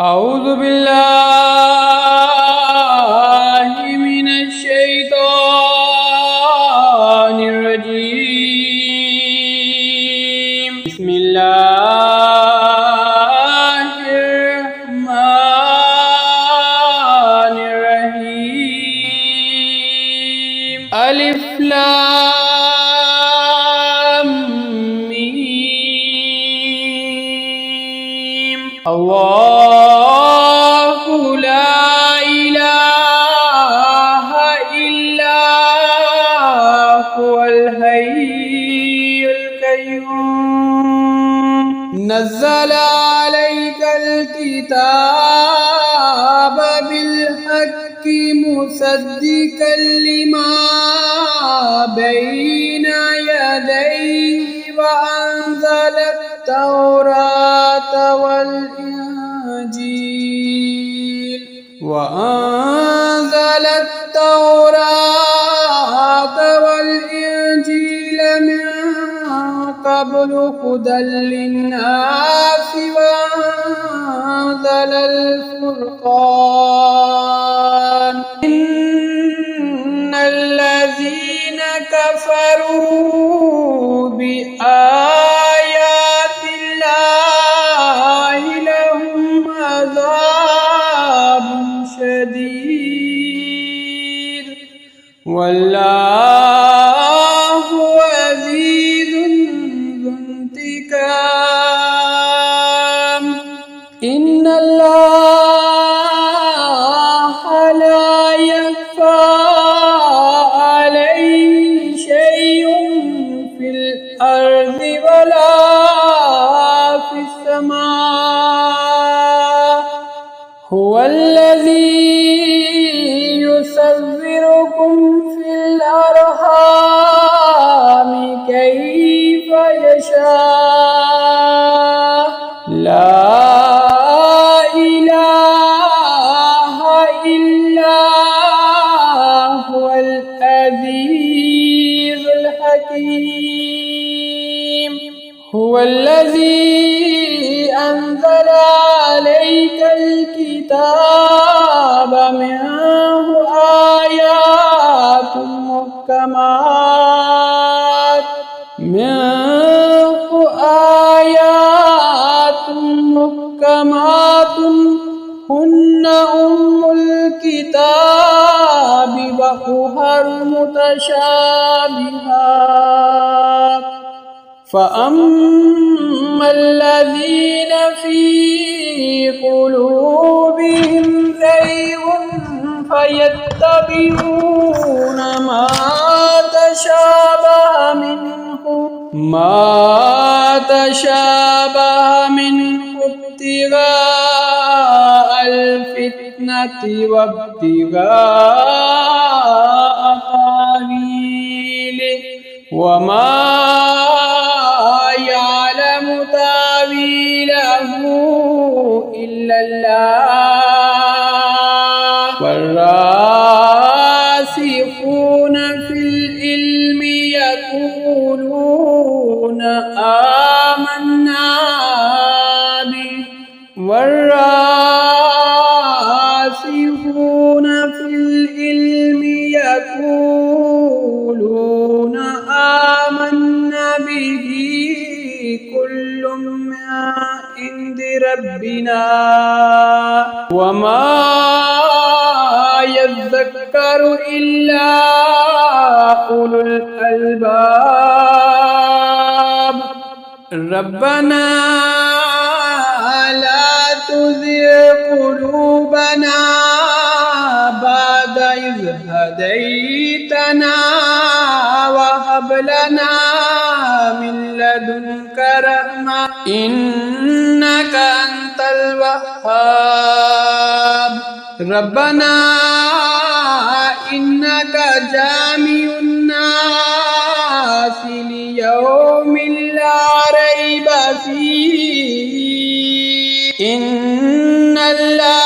أعوذ بالله من الشيطان الرجيم. بسم الله الرحمن الرحيم. ألف لام ميم. الله لا إله إلا هو الحي القيوم. نزل عليك الكتاب بالحق مصدقا لما بين يديه وأنزل التوراة والإنجيل من قبل هدى للناس وأنزل الفرقان. إن الذين كفروا بآيات الله لهم عذاب شديد والله عزيز ذو انتقام. إن الله لا يخفى عليه شيء في الأرض ولا في السماء. هو الذي يصوركم في الأرحام كيف يشاء. لا إله إلا هو العزيز الحكيم. هو الذي أنزل عليك الكتاب منه آيات محكمات هن أم الكتاب وأخر متشابهات. فأما الذين في قلوبهم زيغ فيتبعون ما تشابه منه ابتغاء الفتنة وابتغاء تأويله وما يعلم تأويله إلا الله. والراسخون في العلم يقولون آمنا به. والراسخون في العلم يقولون آمنا به كل من عند ربنا وما يذكر إلا أولو الألباب. ربنا لا تزغ قلوبنا بعد إذ هديتنا وهب لنا من لدنك رحمة إنك أنت الوهاب. ربنا إنك جامع الناس ليوم لا ريب فيه. إن الله